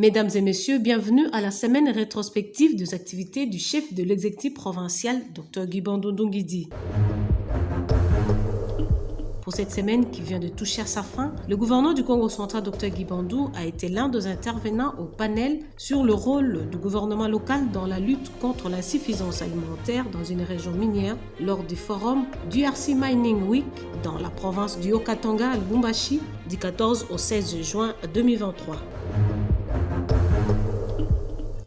Mesdames et messieurs, bienvenue à la semaine rétrospective des activités du chef de l'exécutif provincial, Dr Guy Bandou Ndungidi. Pour cette semaine qui vient de toucher à sa fin, le gouverneur du Congo central, Dr Guy Bandou, a été l'un des intervenants au panel sur le rôle du gouvernement local dans la lutte contre l'insuffisance alimentaire dans une région minière lors du forum du RC Mining Week dans la province du Haut-Katanga à Lubumbashi du 14 au 16 juin 2023.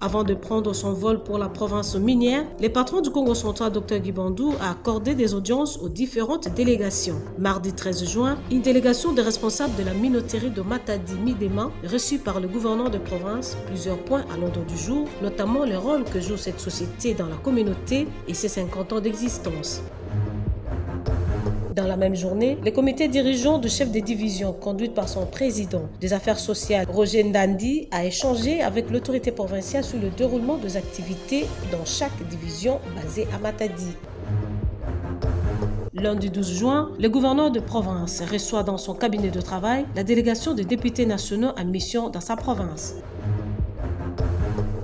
Avant de prendre son vol pour la province minière, le patron du Congo central, Dr Guy Bandou, a accordé des audiences aux différentes délégations. Mardi 13 juin, une délégation des responsables de la minoterie de Matadi-Midema, reçue par le gouverneur de province, plusieurs points à l'ordre du jour, notamment le rôle que joue cette société dans la communauté et ses 50 ans d'existence. Dans la même journée, le comité dirigeant du chef des divisions, conduite par son président des affaires sociales, Roger Ndandi, a échangé avec l'autorité provinciale sur le déroulement des activités dans chaque division basée à Matadi. Lundi 12 juin, le gouverneur de province reçoit dans son cabinet de travail la délégation des députés nationaux en mission dans sa province.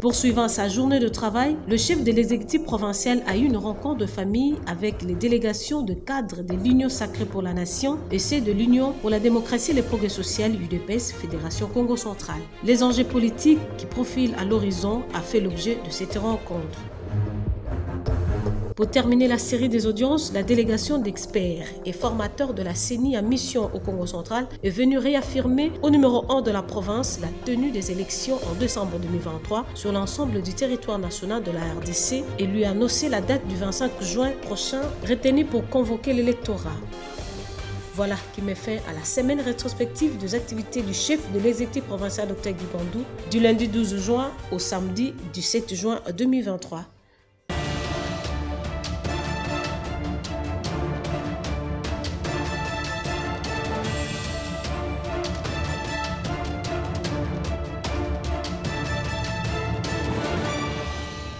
Poursuivant sa journée de travail, le chef de l'exécutif provincial a eu une rencontre de famille avec les délégations de cadres de l'Union sacrée pour la nation et ceux de l'Union pour la démocratie et le progrès social UDPS Fédération Congo centrale. Les enjeux politiques qui profilent à l'horizon a fait l'objet de cette rencontre. Pour terminer la série des audiences, la délégation d'experts et formateurs de la CENI en mission au Congo central est venue réaffirmer au numéro 1 de la province la tenue des élections en décembre 2023 sur l'ensemble du territoire national de la RDC et lui annoncer la date du 25 juin prochain retenue pour convoquer l'électorat. Voilà qui met fin à la semaine rétrospective des activités du chef de l'exécutif provincial Dr Guy Bandou du lundi 12 juin au samedi 17 juin 2023.